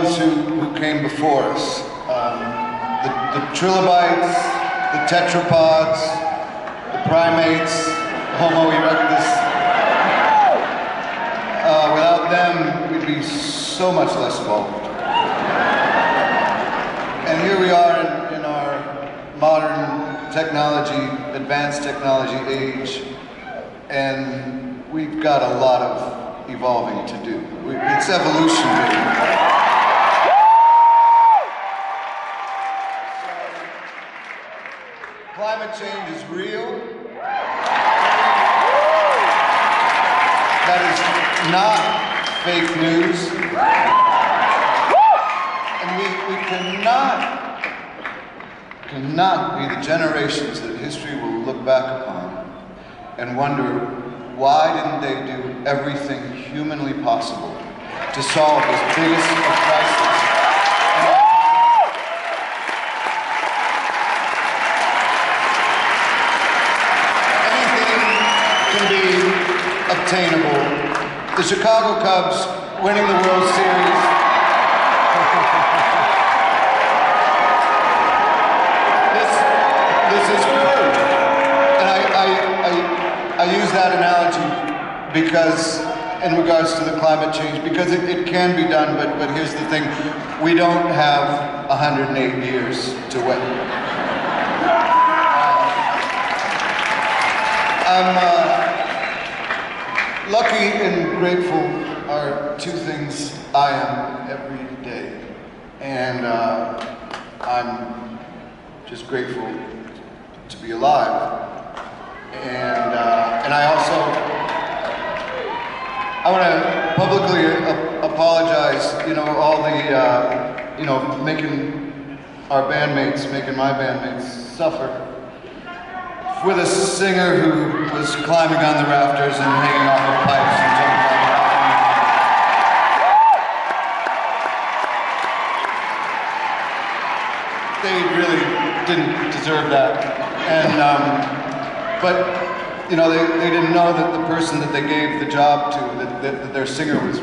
those who came before us. The trilobites, the tetrapods, the primates, Homo erectus. Without them, we'd be so much less evolved. And here we are in our modern technology, advanced technology age, and we've got a lot of evolving to do. It's evolution, baby. Climate change is real. That is not fake news. And we cannot be the generations that history will look back upon and wonder, why didn't they do everything humanly possible to solve this biggest of crises? Obtainable. The Chicago Cubs winning the World Series. This is proof. And I use that analogy because, in regards to the climate change, because it can be done, but here's the thing, we don't have 108 years to wait. I'm lucky and grateful are two things I am every day. And I'm just grateful to be alive. And I want to publicly apologize, all the, making my bandmates suffer. With a singer who was climbing on the rafters and hanging off of pipes and jumping on the balcony. They really didn't deserve that. And, they didn't know that the person that they gave the job to, that their singer was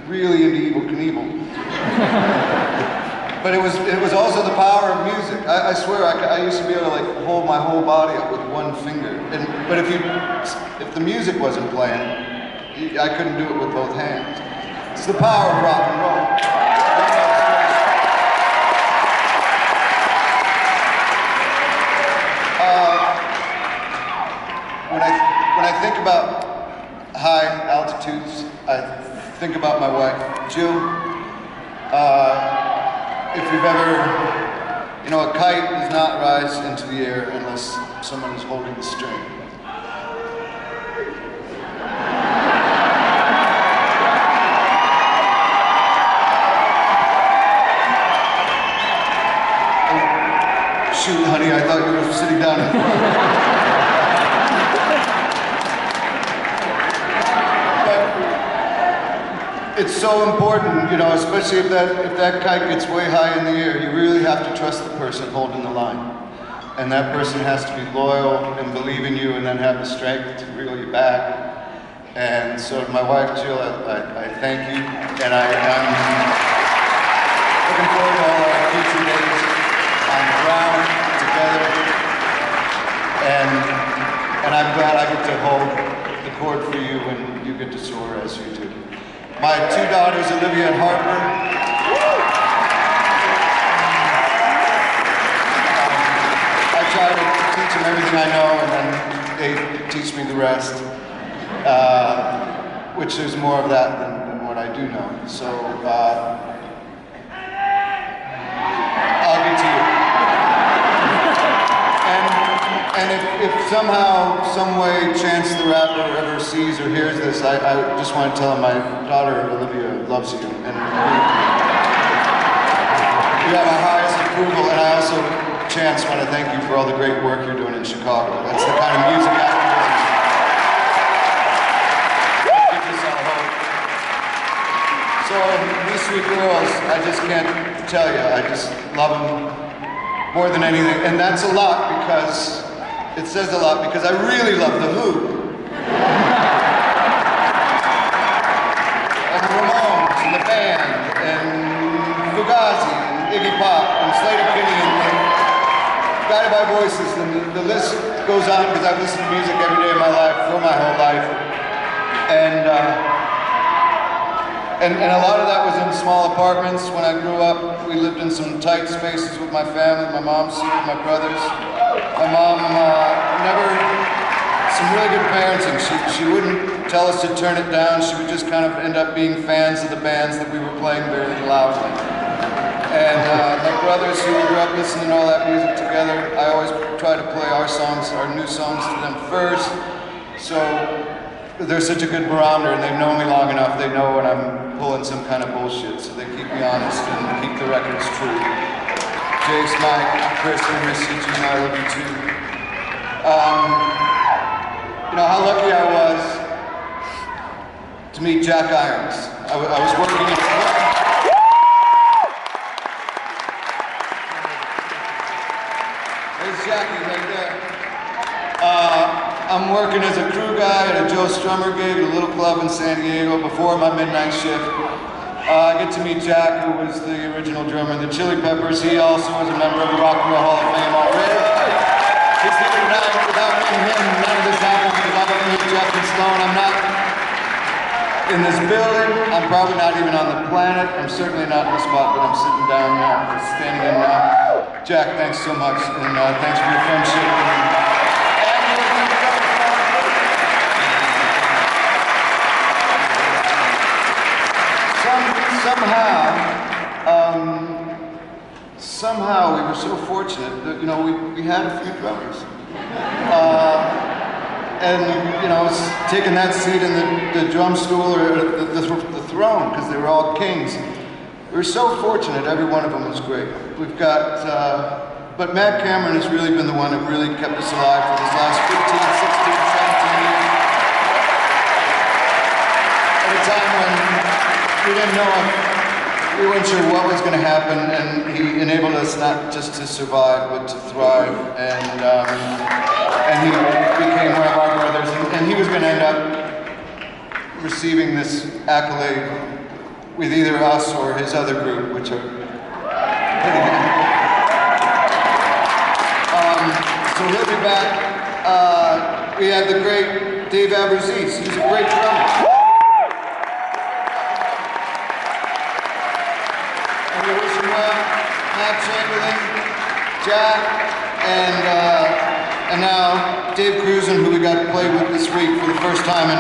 really into Evel Knievel. But it was also the power of music. I swear, I used to be able to hold my whole body up with one finger. But if the music wasn't playing, I couldn't do it with both hands. It's the power of rock and roll. When I think about high altitudes, I think about my wife, Jill. If you've ever, a kite does not rise into the air unless someone is holding the string. Oh, shoot, honey, I thought you were sitting down in front. It's so important, especially if that kite gets way high in the air, you really have to trust the person holding the line. And that person has to be loyal and believe in you and then have the strength to reel you back. And so to my wife, Jill, I thank you. And I'm looking forward to all our future days on the ground together. And I'm glad I get to hold the cord for you when you get to soar as you do. My two daughters, Olivia and Harper. I try to teach them everything I know, and then they teach me the rest. Which there's more of that than what I do know. So I'll get to you. And if somehow, some way, Chance the Rapper ever sees or hears this, I just want to tell him my daughter, Olivia, loves you. And you have my highest approval, and I also, Chance, want to thank you for all the great work you're doing in Chicago. That's the kind of music activism that gives us all hope. So, these sweet girls, I just can't tell you, I just love them more than anything. And that's a lot because it says a lot because I really love The Who. And the Ramones and the band and Iggy Pop, and Slater Kinney, and Guided by Voices, and the list goes on because I've listened to music every day of my life, for my whole life. And a lot of that was in small apartments. When I grew up, we lived in some tight spaces with my family, my mom's seat with my brothers. My mom some really good parenting. She wouldn't tell us to turn it down. She would just kind of end up being fans of the bands that we were playing very loudly. And my brothers, who grew up listening to all that music together, I always try to play our songs, our new songs to them first. So they're such a good barometer, and they've known me long enough. They know when I'm pulling some kind of bullshit, so they keep me honest and keep the records true. Jace, Mike, Chris, I miss you, Gina, I love you too. You know how lucky I was to meet Jack Irons. I was working at There's Jackie right there. I'm working as a crew guy at a Joe Strummer gig at a little club in San Diego before my midnight shift. I get to meet Jack, who was the original drummer in the Chili Peppers. He also was a member of the Rock and Roll Hall of Fame already. He's here tonight. Without meeting him, none of this happens. Without meeting Jeff and Sloan, I'm not in this building. I'm probably not even on the planet. I'm certainly not in the spot that I'm sitting down now, standing in now. Jack, thanks so much, and thanks for your friendship. Somehow we were so fortunate that, you know, we had a few drummers. And, you know, taking that seat in the drum stool or the throne, because they were all kings. We were so fortunate, every one of them was great. We've got, but Matt Cameron has really been the one that really kept us alive for this last 15, 16, 17 years. At a time when we didn't know him. We weren't sure what was going to happen, and he enabled us not just to survive, but to thrive. And he became one of our brothers, and he was going to end up receiving this accolade with either us or his other group, which are pretty good. So he'll be back. We have the great Dave Aberzies. He's a great drummer. Matt Chamberlain, Jack, and now Dave Cruzen, who we got to play with this week for the first time in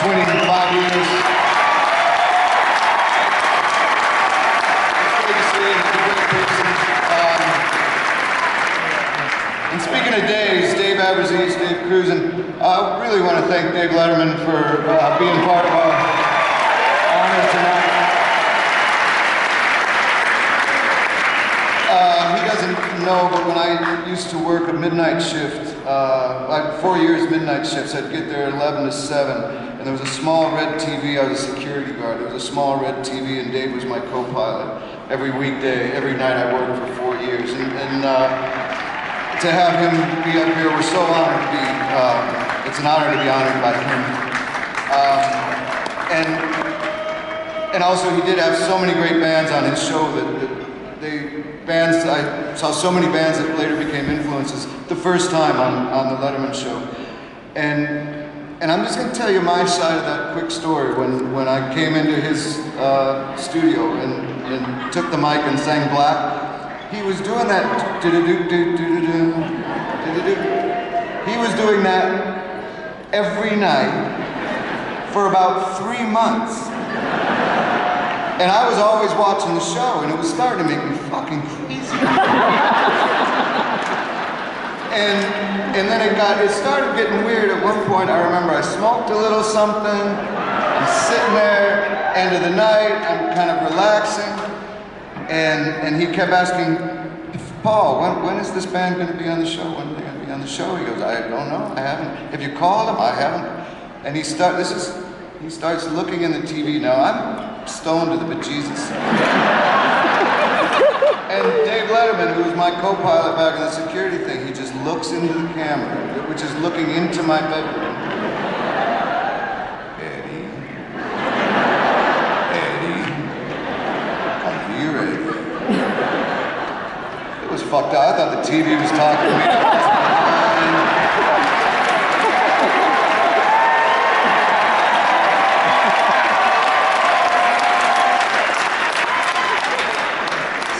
25 years. It's great to see him. He's a great person. And speaking of Daves, Dave Aberzies, Dave Cruzen, I really want to thank Dave Letterman for being part of our honor tonight. He doesn't know, but when I used to work a midnight shift, I had 4 years midnight shifts. I'd get there at 11 to 7, and there was a small red TV. I was a security guard. There was a small red TV, and Dave was my co-pilot every weekday, every night I worked for 4 years. And to have him be up here, we're so honored to be, it's an honor to be honored by him. And also he did have so many great bands on his show I saw so many bands that later became influences the first time on the Letterman show. And I'm just going to tell you my side of that quick story. When I came into his studio and took the mic and sang Black, he was doing that he was doing that every night for about 3 months. And I was always watching the show, and it was starting to make me fucking crazy. and then it started getting weird. At one point, I remember I smoked a little something. I'm sitting there, end of the night, I'm kind of relaxing, and he kept asking, Paul, when is this band going to be on the show? When are they going to be on the show? He goes, I don't know. I haven't. Have you called them? I haven't. And he starts looking in the TV. Now I'm stoned to the bejesus. And Dave Letterman, who was my co-pilot back in the security thing, he just looks into the camera, which is looking into my bedroom. Eddie, come here, Eddie. fucked out. I thought the TV was talking to me.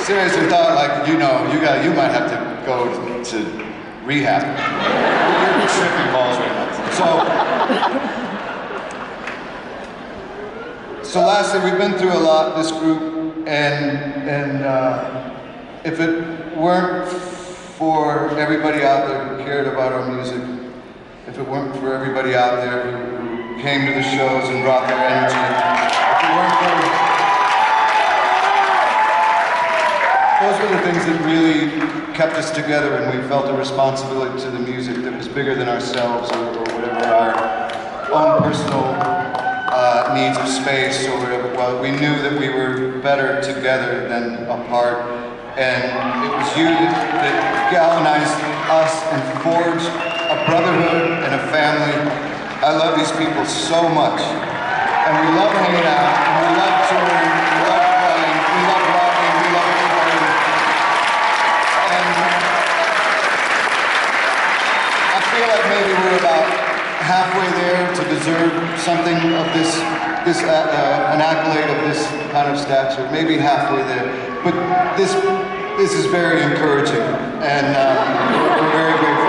Seriously thought, like, you know, you might have to go to rehab. You're tripping balls right now. So lastly, we've been through a lot, this group, and if it weren't for everybody out there who cared about our music, if it weren't for everybody out there who came to the shows and brought their energy, if it weren't for those were the things that really kept us together, and we felt a responsibility to the music that was bigger than ourselves or whatever our own personal needs of space or whatever it was. We knew that we were better together than apart, and it was you that galvanized us and forged a brotherhood and a family. I love these people so much, and we love hanging out, and we love touring, we love playing, we love rocking, we love everything. And I feel like maybe we're about halfway there to deserve something of an accolade of this kind of stature, maybe halfway there. But this is very encouraging, and we're very grateful.